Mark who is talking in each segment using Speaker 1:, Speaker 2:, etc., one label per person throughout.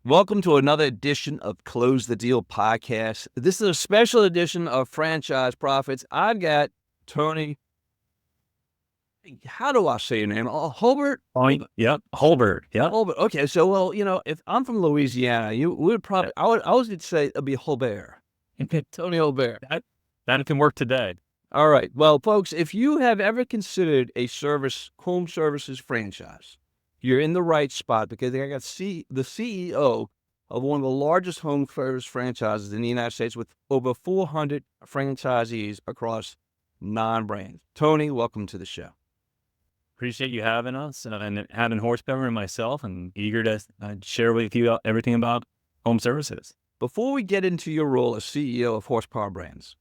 Speaker 1: Welcome to another edition of Close the Deal podcast. This is a special edition of Franchise Profits. I've got Tony. How do I say your name? Oh, Holbert?
Speaker 2: Yep. Holbert. Yep.
Speaker 1: Holbert. Okay, so if I'm from Louisiana, you would probably I would say it'd be Holbert. Tony Holbert.
Speaker 2: That can work today.
Speaker 1: All right. Well, folks, if you have ever considered a home services franchise, you're in the right spot because I got the CEO of one of the largest home service franchises in the United States with over 400 franchisees across 9 brands. Tony, welcome to the show.
Speaker 2: Appreciate you having us and having Horsepower and myself, and eager to share with you everything about home services.
Speaker 1: Before we get into your role as CEO of Horsepower Brands,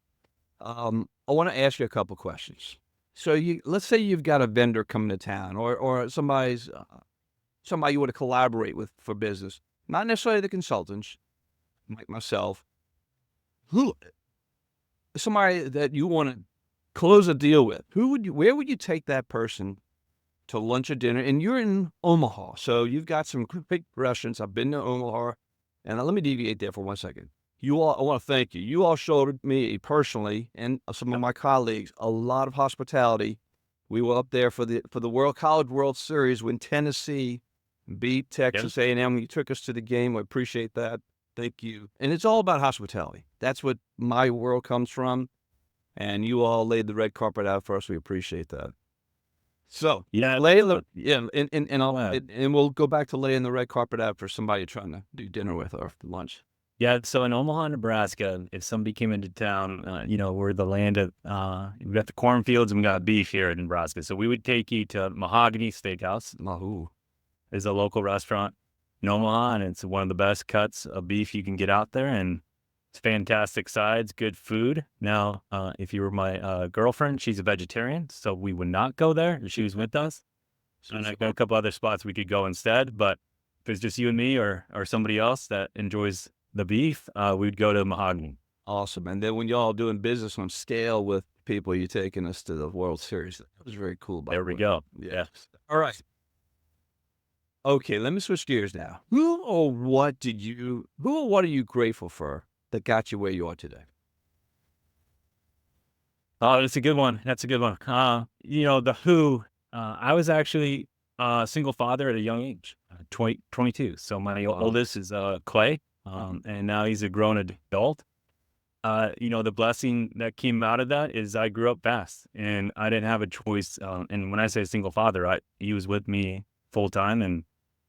Speaker 1: I want to ask you a couple questions. So let's say you've got a vendor coming to town or somebody you want to collaborate with for business, not necessarily the consultants, like myself, somebody that you want to close a deal with. Where would you take that person to lunch or dinner? And you're in Omaha, so you've got some big restaurants. I've been to Omaha, and let me deviate there for 1 second. I want to thank you. You all showed me personally and some of my colleagues a lot of hospitality. We were up there for the College World Series when Tennessee beat Texas A&M. You took us to the game. We appreciate that. Thank you. And it's all about hospitality. That's what my world comes from. And you all laid the red carpet out for us. We appreciate that. So and we'll go back to laying the red carpet out for somebody you're trying to do dinner with or lunch.
Speaker 2: Yeah. So in Omaha, Nebraska, if somebody came into town, we're the land of, we've got the cornfields and we got beef here in Nebraska. So we would take you to Mahogany Steakhouse.
Speaker 1: Mahoo
Speaker 2: is a local restaurant in Omaha, and it's one of the best cuts of beef you can get out there. And it's fantastic sides, good food. Now, if you were my girlfriend, she's a vegetarian, so we would not go there if she was with us. And I got a couple other spots we could go instead. But if it's just you and me or somebody else that enjoys the beef, we'd go to Mahogany.
Speaker 1: Awesome. And then when y'all doing business on scale with people, you're taking us to the World Series. That was very cool.
Speaker 2: There we go.
Speaker 1: Yeah. All right. Okay, let me switch gears now. Who or what are you grateful for that got you where you are today?
Speaker 2: Oh, that's a good one. The who, I was actually a single father at a young age, 22. So my oldest is Clay, and now he's a grown adult. The blessing that came out of that is I grew up fast and I didn't have a choice. And when I say single father, he was with me full time.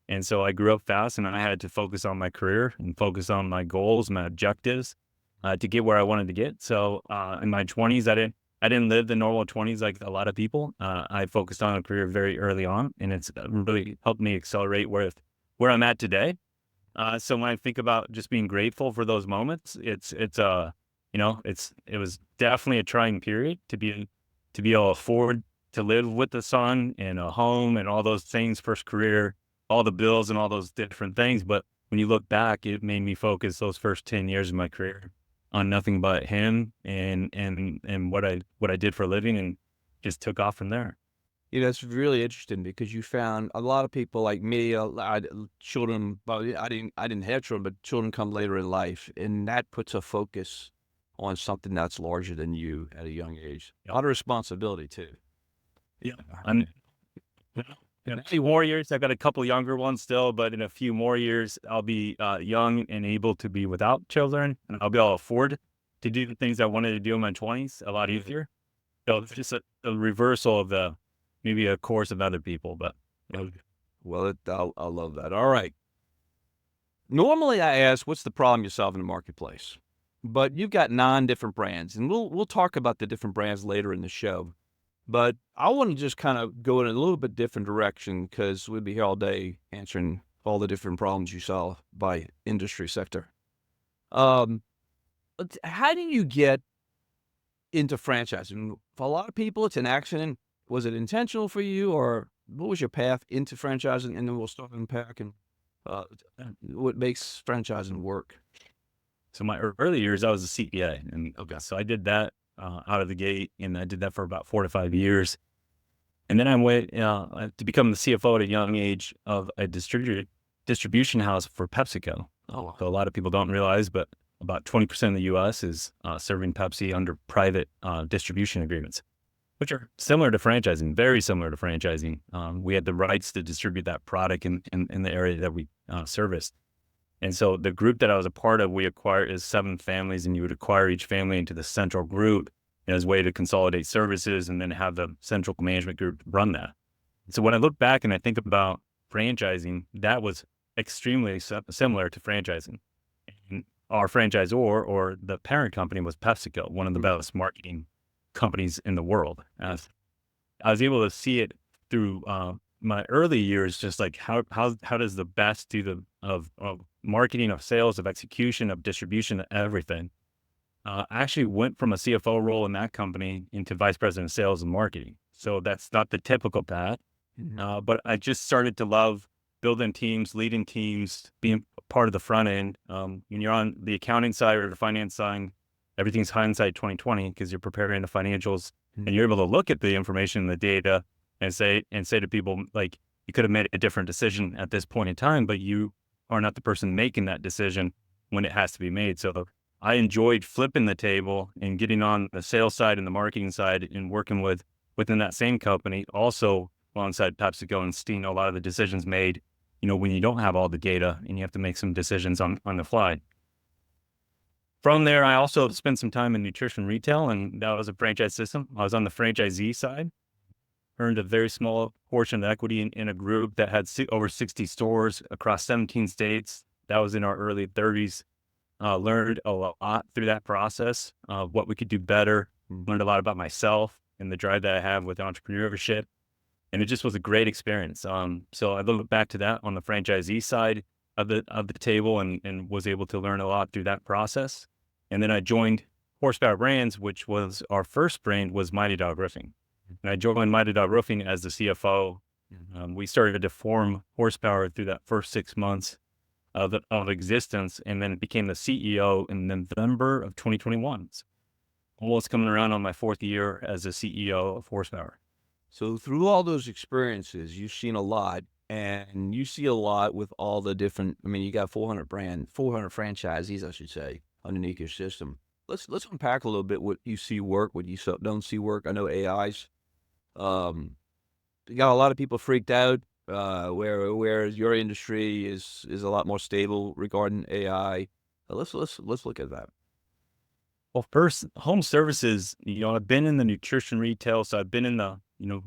Speaker 2: And so I grew up fast and I had to focus on my career and focus on my goals, my objectives, to get where I wanted to get. So, in my 20s, I didn't live the normal 20s like a lot of people. I focused on a career very early on, and it's really helped me accelerate where I'm at today. So when I think about just being grateful for those moments, it was definitely a trying period to be able to afford to live with the son and a home and all those things, first career, all the bills and all those different things. But when you look back, it made me focus those first 10 years of my career on nothing but him and what I did for a living, and just took off from there.
Speaker 1: It's really interesting because you found a lot of people like me, children, well, I didn't have children, but children come later in life, and that puts a focus on something that's larger than you at a young age. A lot of responsibility too.
Speaker 2: Yeah. In a few more years, I've got a couple younger ones still, but in a few more years, I'll be young and able to be without children, and I'll be able to afford to do the things I wanted to do in my 20s a lot easier. So it's just a reversal of maybe a course of other people, but.
Speaker 1: Well, I love that. All right. Normally I ask, what's the problem you solve in the marketplace? But you've got 9 different brands, and we'll talk about the different brands later in the show. But I want to just kind of go in a little bit different direction because we'd be here all day answering all the different problems you solve by industry sector. How do you get into franchising? For a lot of people, it's an accident. Was it intentional for you, or what was your path into franchising? And then we'll start unpacking what makes franchising work.
Speaker 2: So my early years, I was a CPA, and so I did that out of the gate, and I did that for about 4 to 5 years. And then I went to become the CFO at a young age of a distributor distribution house for PepsiCo.
Speaker 1: Oh,
Speaker 2: So a lot of people don't realize, but about 20% of the U.S. is serving Pepsi under private distribution agreements, which are similar to franchising, very similar to franchising. We had the rights to distribute that product in the area that we serviced. And so the group that I was a part of, we acquired is 7 families, and you would acquire each family into the central group as a way to consolidate services and then have the central management group run that. So when I look back and I think about franchising, that was extremely similar to franchising. And our franchisor or the parent company was PepsiCo, one of the best marketing companies in the world. As I was able to see it through my early years, just like how does the best do of marketing, of sales, of execution, of distribution, everything. I actually went from a CFO role in that company into vice president of sales and marketing. So that's not the typical path, but I just started to love building teams, leading teams, being part of the front end. When you're on the accounting side or the finance side, everything's hindsight 2020 because you're preparing the financials and you're able to look at the information and the data and say to people, like, you could have made a different decision at this point in time, but you are not the person making that decision when it has to be made. So I enjoyed flipping the table and getting on the sales side and the marketing side and working within that same company, also alongside PepsiCo, and seeing a lot of the decisions made, when you don't have all the data and you have to make some decisions on the fly. From there, I also spent some time in nutrition retail, and that was a franchise system. I was on the franchisee side, earned a very small portion of equity in a group that had over 60 stores across 17 states. That was in our early 30s. Learned a lot through that process of what we could do better. Learned a lot about myself and the drive that I have with entrepreneurship. And it just was a great experience. So I look back to that on the franchisee side of the table and was able to learn a lot through that process. And then I joined Horsepower Brands, which was our first brand, was Mighty Dog Roofing. And I joined Mighty Dog Roofing as the CFO. We started to form Horsepower through that first 6 months of existence, and then became the CEO in November of 2021. So almost coming around on my 4th year as a CEO of Horsepower.
Speaker 1: So through all those experiences, you've seen a lot, and you see a lot with all the different. I mean, you got 400 franchisees, I should say, underneath your system. Let's unpack a little bit what you see work, what you don't see work. I know AI's. You got a lot of people freaked out. Where your industry is a lot more stable regarding AI. Let's look at that.
Speaker 2: Well, first, home services, I've been in the nutrition retail, so I've been in the,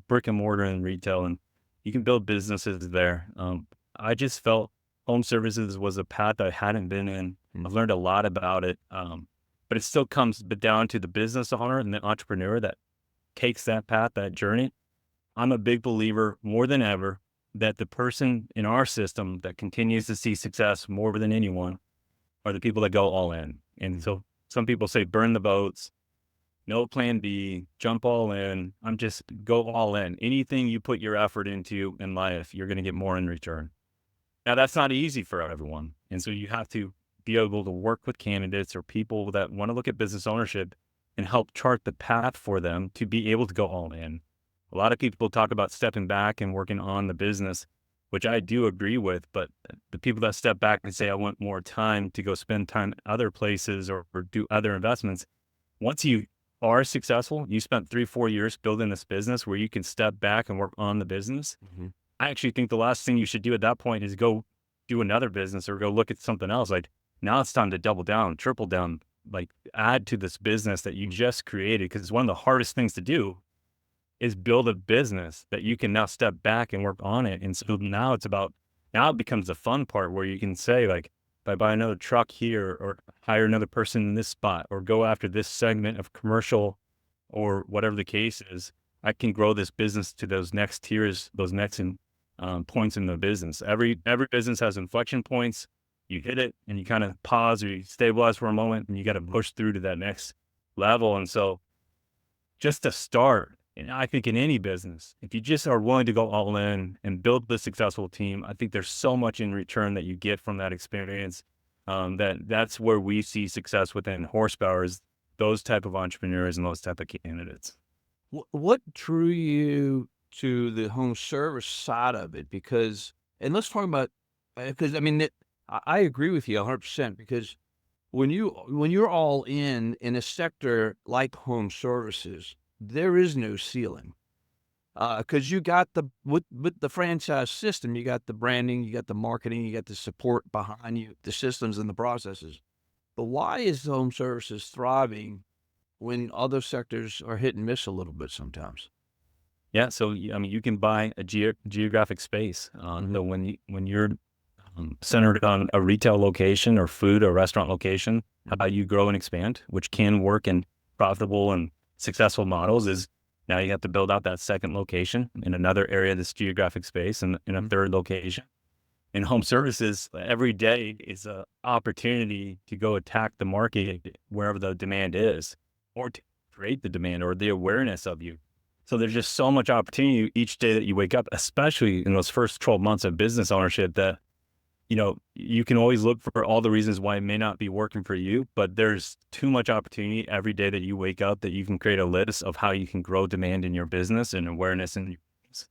Speaker 2: brick and mortar and retail, and you can build businesses there. I just felt home services was a path I hadn't been in. I've learned a lot about it, but it still comes down to the business owner and the entrepreneur that takes that path, that journey. I'm a big believer, more than ever, that the person in our system that continues to see success more than anyone are the people that go all in. And so some people say, burn the boats, no plan B, jump all in. I'm just go all in. Anything you put your effort into in life, you're going to get more in return. Now, that's not easy for everyone. And so you have to be able to work with candidates or people that want to look at business ownership and help chart the path for them to be able to go all in. A lot of people talk about stepping back and working on the business, which I do agree with, but the people that step back and say, I want more time to go spend time other places or do other investments. Once you are successful, you spent 3-4 years building this business where you can step back and work on the business. I actually think the last thing you should do at that point is go do another business or go look at something else. Like, now it's time to double down, triple down, like add to this business that you just created. Because it's one of the hardest things to do is build a business that you can now step back and work on it. And so now it becomes the fun part where you can say, like, if I buy another truck here or hire another person in this spot or go after this segment of commercial or whatever the case is, I can grow this business to those next tiers, those next points in the business. Every business has inflection points. You hit it and you kind of pause or you stabilize for a moment and you got to push through to that next level. And so just to start, and I think in any business, if you just are willing to go all in and build the successful team, I think there's so much in return that you get from that experience. That's where we see success within Horsepower, is those type of entrepreneurs and those type of candidates.
Speaker 1: What drew you to the home service side of it? Because, and let's talk about, Because I mean, I agree with you 100% because when you're all in a sector like home services, there is no ceiling. Because you got with the franchise system, you got the branding, you got the marketing, you got the support behind you, the systems and the processes. But why is home services thriving when other sectors are hit and miss a little bit sometimes?
Speaker 2: Yeah. So, I mean, you can buy a geographic space. So when you're centered on a retail location or food or restaurant location, how you grow and expand, which can work in profitable and successful models, is now you have to build out that second location in another area of this geographic space and in a third location. In home services, every day is an opportunity to go attack the market wherever the demand is, or to create the demand or the awareness of you. So there's just so much opportunity each day that you wake up, especially in those first 12 months of business ownership, that you can always look for all the reasons why it may not be working for you, but there's too much opportunity every day that you wake up that you can create a list of how you can grow demand in your business and awareness in your business.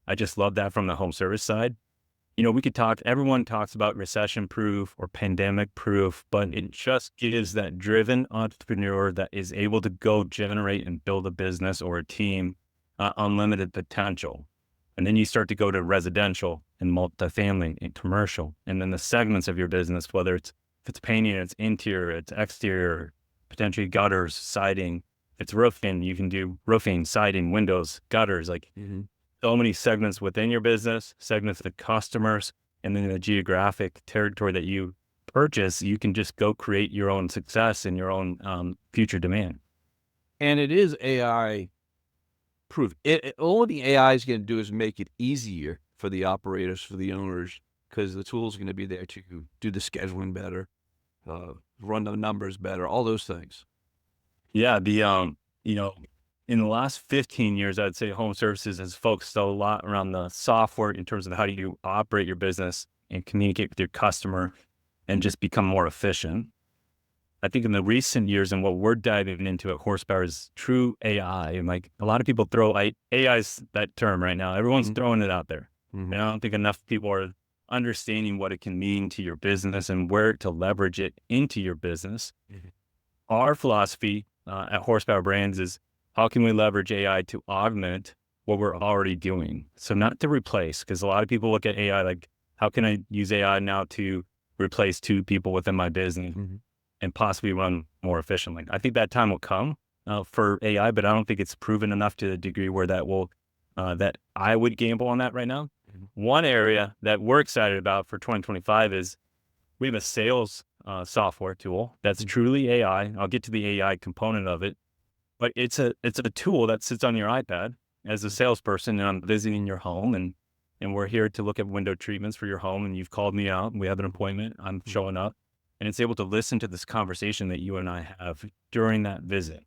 Speaker 2: I just love that from the home service side. Everyone talks about recession proof or pandemic proof, but it just gives that driven entrepreneur that is able to go generate and build a business or a team, unlimited potential. And then you start to go to residential and multifamily and commercial. And then the segments of your business, whether if it's painting, it's interior, it's exterior, potentially gutters, siding, if it's roofing, you can do roofing, siding, windows, gutters, like so many segments within your business, segments of customers, and then the geographic territory that you purchase, you can just go create your own success and your own future demand.
Speaker 1: And it is AI proof. All the AI is going to do is make it easier for the operators, for the owners, because the tools are going to be there to do the scheduling better, run the numbers better, all those things.
Speaker 2: Yeah, in the last 15 years, I'd say home services has focused a lot around the software in terms of how do you operate your business and communicate with your customer and just become more efficient. I think in the recent years and what we're diving into at Horsepower is true AI. And like a lot of people throw AI's that term right now. Everyone's throwing it out there. And I don't think enough people are understanding what it can mean to your business and where to leverage it into your business. Our philosophy at Horsepower Brands is how can we leverage AI to augment what we're already doing? So not to replace, because a lot of people look at AI like, how can I use AI now to replace 2 people within my business and possibly run more efficiently? I think that time will come for AI, but I don't think it's proven enough to the degree where that I would gamble on that right now. One area that we're excited about for 2025 is we have a sales software tool that's truly AI. I'll get to the AI component of it, but it's a tool that sits on your iPad as a salesperson, and I'm visiting your home, and we're here to look at window treatments for your home, and you've called me out, and we have an appointment, I'm showing up, and it's able to listen to this conversation that you and I have during that visit.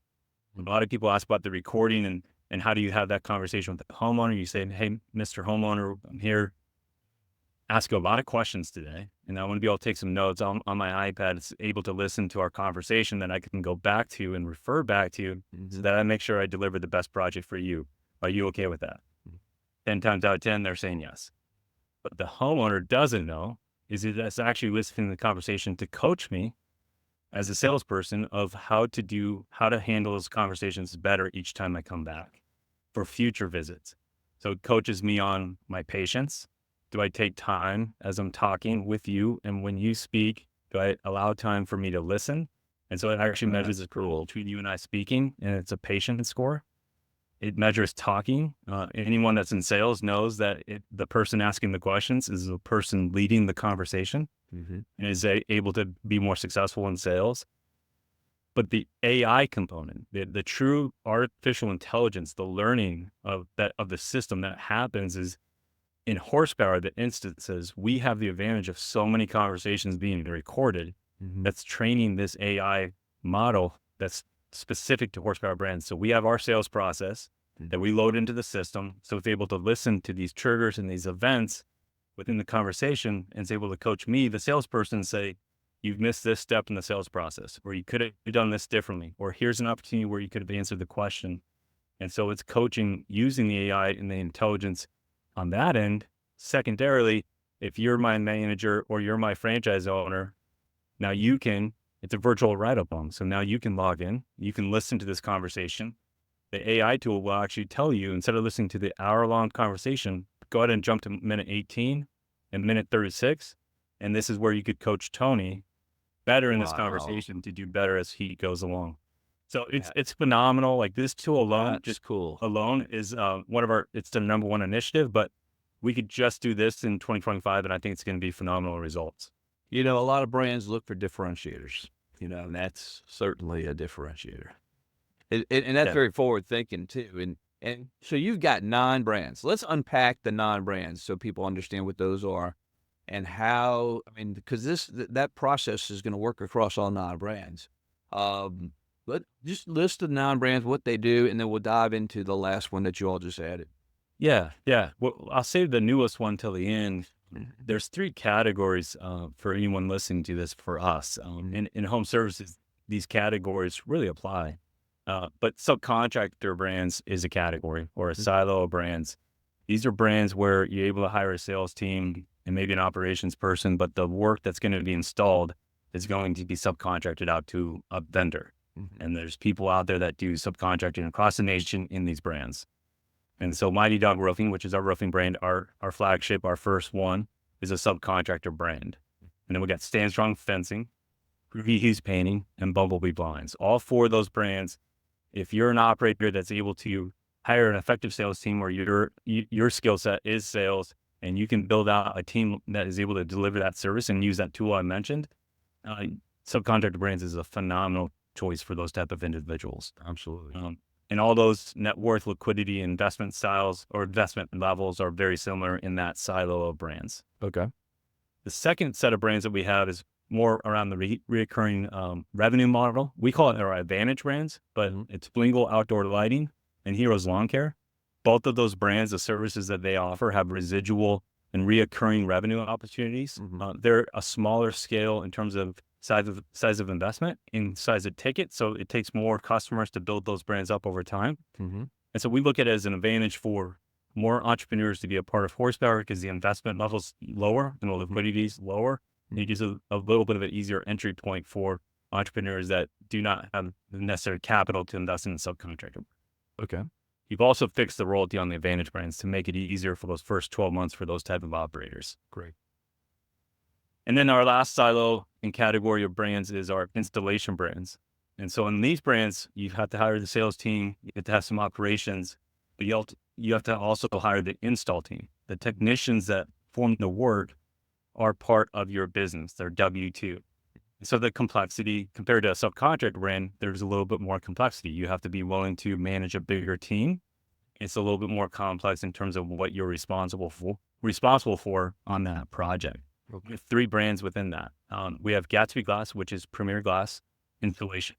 Speaker 2: A lot of people ask about the recording and how do you have that conversation with the homeowner? You say, hey, Mr. Homeowner, I'm here, ask you a lot of questions today, and I want to be able to take some notes on my iPad. It's able to listen to our conversation that I can go back to and refer back to so that I make sure I deliver the best project for you. Are you okay with that? 10 times out of 10, they're saying yes. But the homeowner doesn't know is it's actually listening to the conversation to coach me as a salesperson of how to handle those conversations better each time I come back for future visits. So it coaches me on my patience. Do I take time as I'm talking with you? And when you speak, do I allow time for me to listen? And so it actually measures the approval between you and I speaking, and it's a patience score. It measures talking. Anyone that's in sales knows that the person asking the questions is the person leading the conversation and is able to be more successful in sales. But the AI component, the true artificial intelligence, the learning of the system that happens is in Horsepower, the instances, we have the advantage of so many conversations being recorded that's training this AI model that's specific to Horsepower Brands. So we have our sales process that we load into the system. So it's able to listen to these triggers and these events within the conversation, and it's able to coach me, the salesperson, and say, you've missed this step in the sales process, or you could have done this differently, or here's an opportunity where you could have answered the question. And so it's coaching using the AI and the intelligence on that end. Secondarily, if you're my manager or you're my franchise owner, now it's a virtual write-up. So now you can log in, you can listen to this conversation. The AI tool will actually tell you, instead of listening to the hour-long conversation, go ahead and jump to minute 18 and minute 36. And this is where you could coach Tony better in this conversation to do better as he goes along. So it's phenomenal. Like this tool alone, alone is it's the number one initiative, but we could just do this in 2025. And I think it's going to be phenomenal results.
Speaker 1: A lot of brands look for differentiators, and that's certainly a differentiator. And that's very forward thinking too. And so you've got 9 brands. Let's unpack the 9 brands so people understand what those are and how, because that process is going to work across all 9 brands. But just list the 9 brands, what they do, and then we'll dive into the last one that you all just added.
Speaker 2: Yeah. Well, I'll save the newest one till the end. There's 3 categories for anyone listening to this for us. In home services, these categories really apply. But subcontractor brands is a category, or a silo of brands. These are brands where you're able to hire a sales team and maybe an operations person, but the work that's going to be installed is going to be subcontracted out to a vendor. And there's people out there that do subcontracting across the nation in these brands. And so Mighty Dog Roofing, which is our roofing brand, our flagship, our first one, is a subcontractor brand. And then we got Stand Strong Fencing, Rehu's Painting, and Bumblebee Blinds. All 4 of those brands, if you're an operator that's able to hire an effective sales team where your skill set is sales, and you can build out a team that is able to deliver that service and use that tool I mentioned, subcontractor brands is a phenomenal choice for those type of individuals.
Speaker 1: Absolutely.
Speaker 2: And all those net worth, liquidity, investment styles or investment levels are very similar in that silo of brands.
Speaker 1: Okay.
Speaker 2: The second set of brands that we have is more around the reoccurring revenue model. We call it our Advantage brands, but it's Blingle Outdoor Lighting and Heroes Lawn Care. Both of those brands, the services that they offer, have residual and reoccurring revenue opportunities. They're a smaller scale in terms of size of investment, in size of ticket. So it takes more customers to build those brands up over time. And so we look at it as an advantage for more entrepreneurs to be a part of Horsepower because the investment level's lower and the liquidity is lower. And it is a little bit of an easier entry point for entrepreneurs that do not have the necessary capital to invest in a subcontractor.
Speaker 1: Okay.
Speaker 2: You've also fixed the royalty on the Advantage brands to make it easier for those first 12 months for those type of operators.
Speaker 1: Great.
Speaker 2: And then our last silo and category of brands is our installation brands. And so in these brands, you have to hire the sales team, you have to have some operations, but you have to also hire the install team. The technicians that perform the work are part of your business. They're W-2. So the complexity compared to a subcontract brand, there's a little bit more complexity. You have to be willing to manage a bigger team. It's a little bit more complex in terms of what you're responsible for on that project. We have 3 brands within that. We have Gatsby Glass, which is premier glass insulation.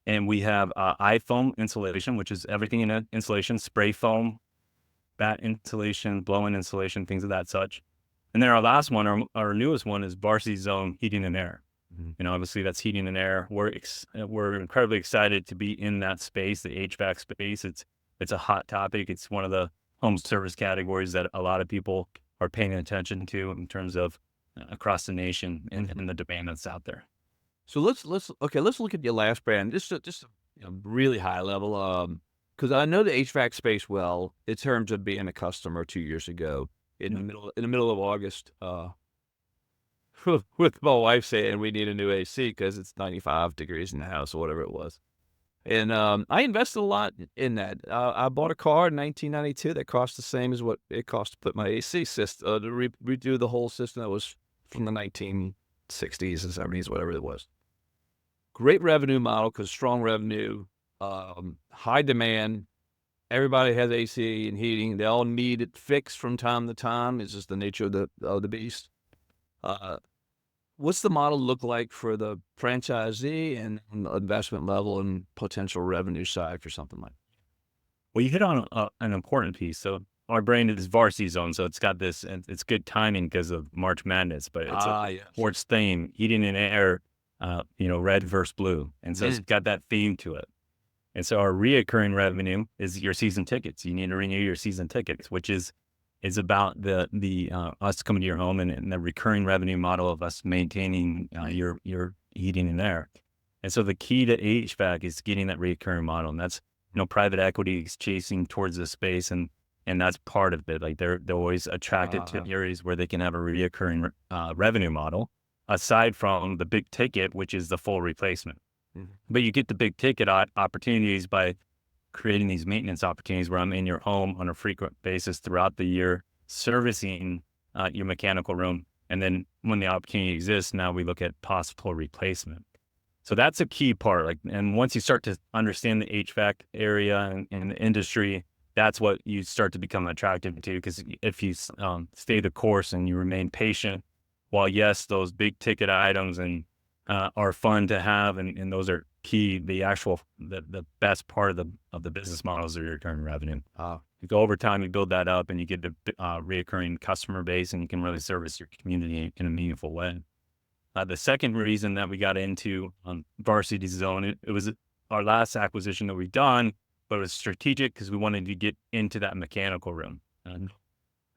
Speaker 2: And we have iFoam insulation, which is everything in insulation, spray foam, bat insulation, blow-in insulation, things of that such. And then our last one, our newest one, is Varsity Zone Heating and Air. Obviously that's heating and air. We're incredibly excited to be in that space, the HVAC space. It's a hot topic. It's one of the home service categories that a lot of people are paying attention to in terms of across the nation and the demand that's out there.
Speaker 1: So let's look at your last brand, just really high level, because I know the HVAC space well in terms of being a customer 2 years ago in the middle of August, with my wife saying we need a new AC because it's 95 degrees in the house or whatever it was. And I invested a lot in that. I bought a car in 1992 that cost the same as what it cost to put my AC system, to redo the whole system that was from the 1960s and 70s, whatever it was. Great revenue model because strong revenue, high demand. Everybody has AC and heating. They all need it fixed from time to time. It's just the nature of the beast. What's the model look like for the franchisee and the investment level and potential revenue side for something like that?
Speaker 2: Well, you hit on an important piece. So our brand is Varsity Zone, so it's got this, and it's good timing because of March Madness, but it's a sports theme, heating and air, red versus blue. And so it's got that theme to it. And so our reoccurring revenue is your season tickets. You need to renew your season tickets, which is is about the us coming to your home and the recurring revenue model of us maintaining your heating and air. And so the key to HVAC is getting that recurring model, and that's private equity is chasing towards this space, and that's part of it. Like they're always attracted to areas where they can have a reoccurring revenue model, aside from the big ticket, which is the full replacement. But you get the big ticket opportunities by creating these maintenance opportunities where I'm in your home on a frequent basis throughout the year, servicing your mechanical room. And then when the opportunity exists, now we look at possible replacement. So that's a key part. Like, and once you start to understand the HVAC area and the industry, that's what you start to become attractive to. Because if you stay the course and you remain patient, while yes, those big ticket items and are fun to have, and those are key. The best part of the business models are your recurring revenue. You go over time, you build that up, and you get a reoccurring customer base, and you can really service your community in a meaningful way. The second reason that we got into Varsity Zone, it was our last acquisition that we've done, but it was strategic because we wanted to get into that mechanical room. And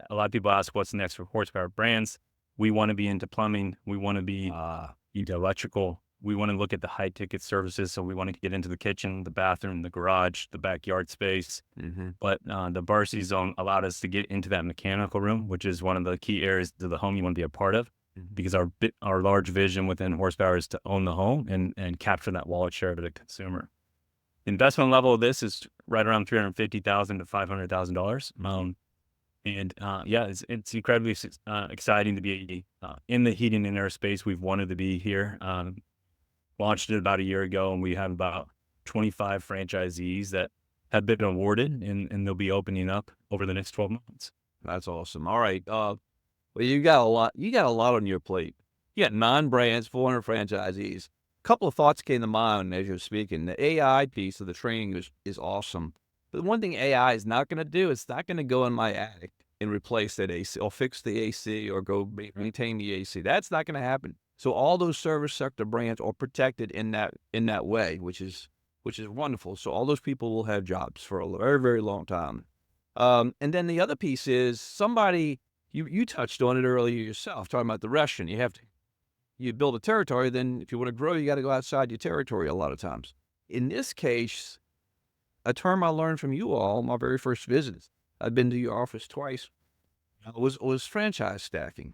Speaker 2: a lot of people ask, what's next for horsepower brands? We want to be into plumbing. We want to be into electrical. We want to look at the high ticket services. So we want to get into the kitchen, the bathroom, the garage, the backyard space. But the Varsity Zone allowed us to get into that mechanical room, which is one of the key areas of the home you want to be a part of. Because our large vision within horsepower is to own the home and capture that wallet share of the consumer. The investment level of this is right around $350,000 to $500,000. It's incredibly exciting to be in the heating and air space. We've wanted to be here. Launched it about a year ago, and we have about 25 franchisees that have been awarded, and they'll be opening up over the next 12 months.
Speaker 1: That's awesome. All right. Well, you got a lot. You got a lot on your plate. You got 9 brands, 400 franchisees. A couple of thoughts came to mind as you're speaking. The AI piece of the training is awesome. But one thing AI is not going to do, it's not going to go in my attic and replace that AC or fix the AC or go maintain the AC. That's not going to happen. So all those service sector brands are protected in that way, which is wonderful. So all those people will have jobs for a very, very long time. And then the other piece is somebody. You touched on it earlier yourself, talking about the Russian. You build a territory, then if you want to grow, you got to go outside your territory a lot of times. In this case, a term I learned from you all, my very first visit, I've been to your office twice, was franchise stacking.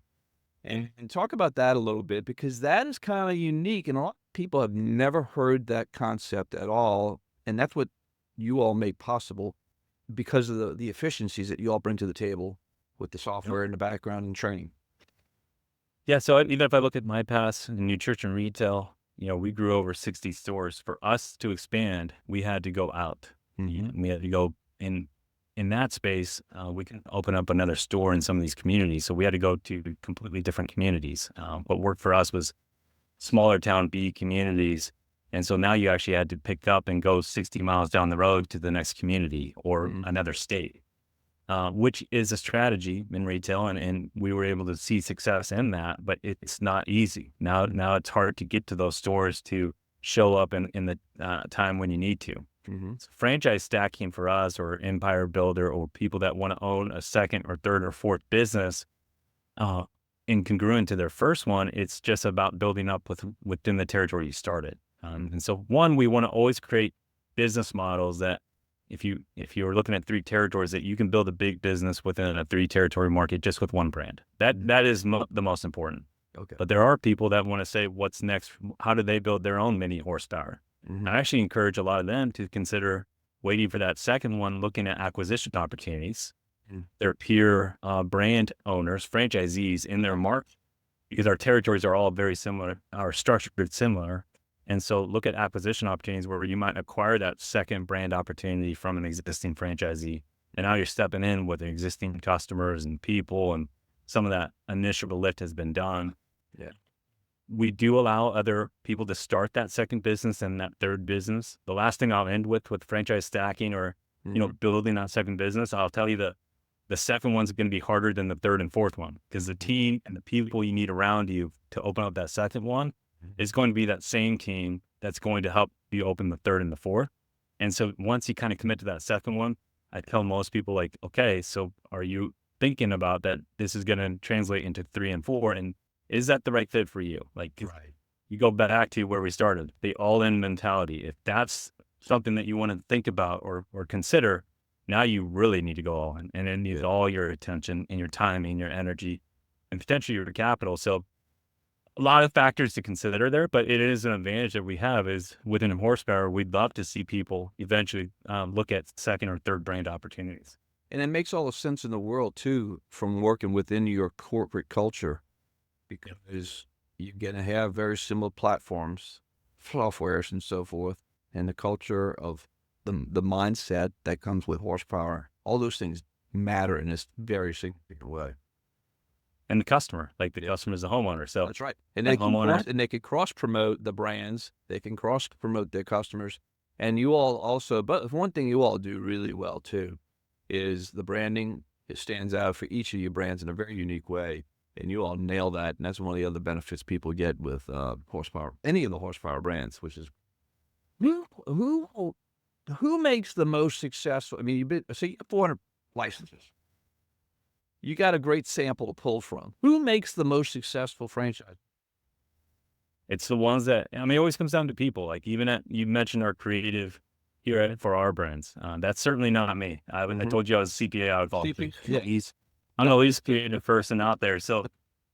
Speaker 1: And talk about that a little bit, because that is kind of unique, and a lot of people have never heard that concept at all. And that's what you all make possible because of the efficiencies that you all bring to the table with the software in the background and training.
Speaker 2: Yeah, so even if I look at my past in nutrition retail, we grew over 60 stores. For us to expand, we had to go out. We had to go in that space. We can open up another store in some of these communities. So we had to go to completely different communities. What worked for us was smaller town B communities. And so now you actually had to pick up and go 60 miles down the road to the next community or another state. Which is a strategy in retail, and we were able to see success in that, but it's not easy. Now it's hard to get to those stores to show up in the time when you need to. So franchise stacking for us, or empire builder, or people that want to own a second or third or fourth business, incongruent to their first one, it's just about building up within the territory you started. And so we want to always create business models that if you were looking at 3 territories, that you can build a big business within a 3 territory market just with one brand. That is the most important. Okay. But there are people that want to say, what's next? How do they build their own mini horsepower? I actually encourage a lot of them to consider waiting for that second one, looking at acquisition opportunities. Their peer brand owners, franchisees in their market, because our territories are all very similar, are structured similar. And so look at acquisition opportunities where you might acquire that second brand opportunity from an existing franchisee. And now you're stepping in with existing customers and people, and some of that initial lift has been done. Yeah. We do allow other people to start that second business and that third business. The last thing I'll end with franchise stacking or, building that second business, I'll tell you the second one's going to be harder than the third and fourth one, because the team and the people you need around you to open up that second one is going to be that same team that's going to help you open the third and the fourth. And so once you kind of commit to that second one, I tell most people, like, okay, so are you thinking about that this is going to translate into 3 and 4, and is that the right fit for you? Like,
Speaker 1: Right.
Speaker 2: you go back to where we started, the all-in mentality. If that's something that you want to think about or consider, now you really need to go all in, and it needs all your attention and your time and your energy and potentially your capital. So a lot of factors to consider there, but it is an advantage that we have is within horsepower. We'd love to see people eventually look at second or third brand opportunities.
Speaker 1: And it makes all the sense in the world too, from working within your corporate culture, because you're going to have very similar platforms, softwares and so forth, and the culture of the mindset that comes with horsepower. All those things matter in this very significant way.
Speaker 2: And the customer, like the customer is the homeowner. So
Speaker 1: That's right. And
Speaker 2: the
Speaker 1: they can cross promote the brands. They can cross promote their customers. And you all also, but one thing you all do really well too, is the branding. It stands out for each of your brands in a very unique way. And you all nail that. And that's one of the other benefits people get with horsepower, any of the horsepower brands, which is who makes the most successful. I mean, you have 400 licenses. You got a great sample to pull from. Who makes the most successful franchise?
Speaker 2: It's the ones that, I mean, it always comes down to people. Like you mentioned our creative here for our brands. That's certainly not me. I told you I was CPA out of all.
Speaker 1: Yeah,
Speaker 2: I'm the least creative person out there. So,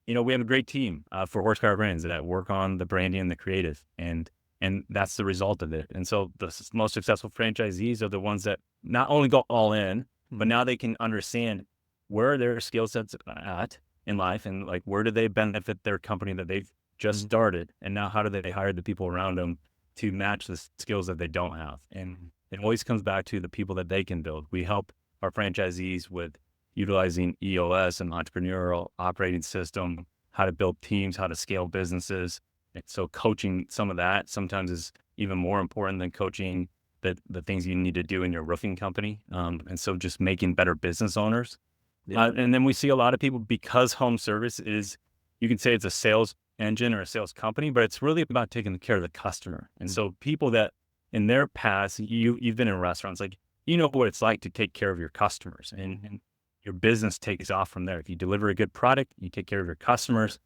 Speaker 2: we have a great team for horsepower brands that work on the branding and the creative, and that's the result of it. And so the most successful franchisees are the ones that not only go all in, but now they can understand where their skill sets at in life, and like where do they benefit their company that they've just started, and now how do they hire the people around them to match the skills that they don't have. And it always comes back to the people that they can build. We help our franchisees with utilizing EOS and entrepreneurial operating system, how to build teams, how to scale businesses. And so coaching some of that sometimes is even more important than coaching the things you need to do in your roofing company. And so just making better business owners. And then we see a lot of people, because home service is, you can say it's a sales engine or a sales company, but it's really about taking care of the customer. And so people that in their past, you've been in restaurants, like, what it's like to take care of your customers, and your business takes off from there. If you deliver a good product, you take care of your customers,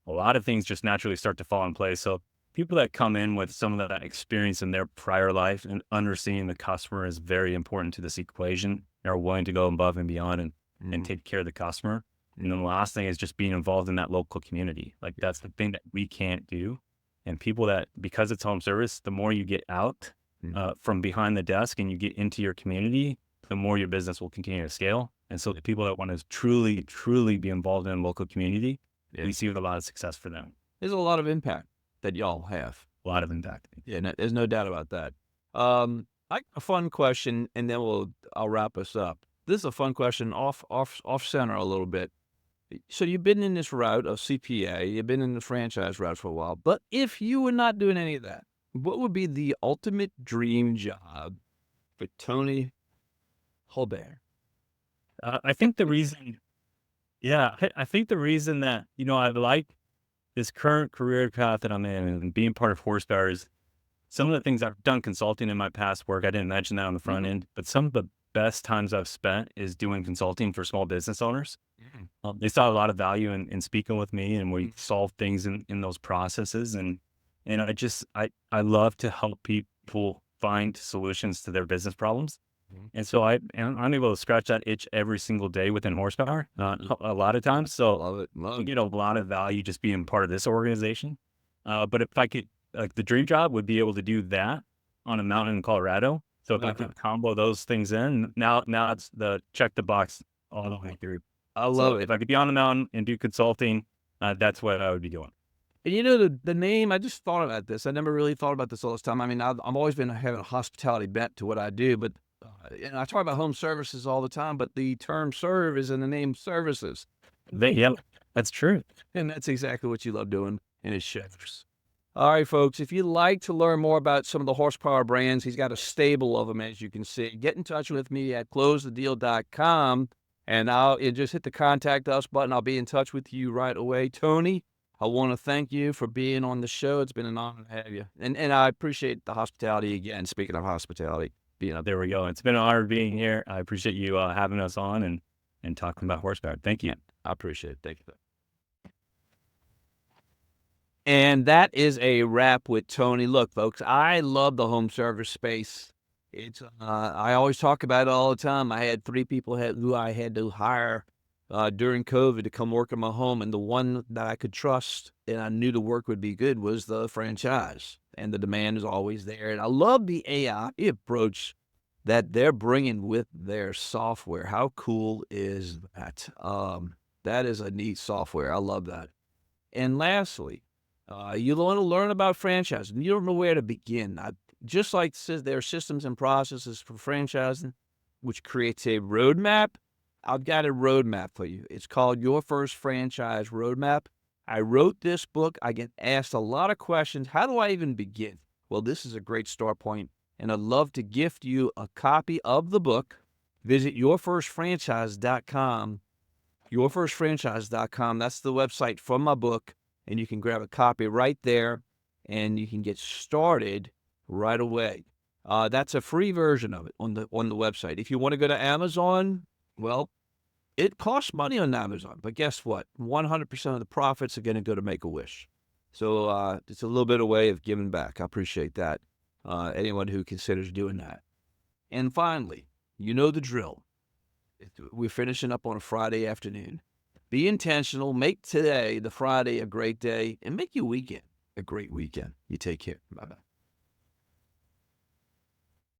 Speaker 2: a lot of things just naturally start to fall in place. So people that come in with some of that experience in their prior life and understanding the customer is very important to this equation, and are willing to go above and beyond and take care of the customer. And then the last thing is just being involved in that local community. Like, that's the thing that we can't do. And people that, because it's home service, the more you get out from behind the desk and you get into your community, the more your business will continue to scale. And so the people that want to truly, truly be involved in a local community, we see a lot of success for them.
Speaker 1: There's a lot of impact that y'all have.
Speaker 2: A lot of impact.
Speaker 1: Yeah, there's no doubt about that. A fun question, and then I'll wrap us up. This is a fun question, off center a little bit. So you've been in this route of CPA, you've been in the franchise route for a while, but if you were not doing any of that, what would be the ultimate dream job for Tony Holbert?
Speaker 2: I think the reason that, I like this current career path that I'm in and being part of horsepower is some of the things I've done consulting in my past work. I didn't mention that on the front end, but some of the best times I've spent is doing consulting for small business owners. They saw a lot of value in speaking with me, and we solve things in those processes. And I love to help people find solutions to their business problems. And so I'm able to scratch that itch every single day within horsepower, a lot of times. So
Speaker 1: Love it.
Speaker 2: I get a lot of value just being part of this organization. But if I could, like, the dream job would be able to do that on a mountain in Colorado. So if I could combo those things in, now it's the check the box all the way through.
Speaker 1: I love it.
Speaker 2: If I could be on the mountain and do consulting, that's what I would be doing.
Speaker 1: And the name, I just thought about this. I never really thought about this all this time. I mean, I've always been having a hospitality bent to what I do, but I talk about home services all the time, but the term serve is in the name services.
Speaker 2: That's true.
Speaker 1: And that's exactly what you love doing, and it shows. All right, folks, if you'd like to learn more about some of the horsepower brands, he's got a stable of them, as you can see. Get in touch with me at closethedeal.com, and you just hit the contact us button. I'll be in touch with you right away. Tony, I want to thank you for being on the show. It's been an honor to have you. And I appreciate the hospitality again. Speaking of hospitality,
Speaker 2: There we go. It's been an honor being here. I appreciate you having us on, and and talking about horsepower. Thank you.
Speaker 1: I appreciate it. Thank you. And that is a wrap with Tony. Look, folks, I love the home service space. It's I always talk about it all the time. I had 3 people who I had to hire during COVID to come work in my home, and the one that I could trust and I knew the work would be good was the franchise, and the demand is always there. And I love the AI approach that they're bringing with their software. How cool is that? That is a neat software. I love that. And lastly, you want to learn about franchising. You don't know where to begin. Just like it says there are systems and processes for franchising, which creates a roadmap. I've got a roadmap for you. It's called Your First Franchise Roadmap. I wrote this book. I get asked a lot of questions. How do I even begin? Well, this is a great start point, and I'd love to gift you a copy of the book. Visit yourfirstfranchise.com. Yourfirstfranchise.com. That's the website from my book, and you can grab a copy right there, and you can get started right away. That's a free version of it on the website. If you want to go to Amazon, well, it costs money on Amazon, but guess what? 100% of the profits are going to go to Make-A-Wish. So it's a little bit of a way of giving back. I appreciate that. Anyone who considers doing that. And finally, you know the drill. We're finishing up on a Friday afternoon. Be intentional. Make today, the Friday, a great day, and make your weekend a great weekend. You take care. Bye-bye.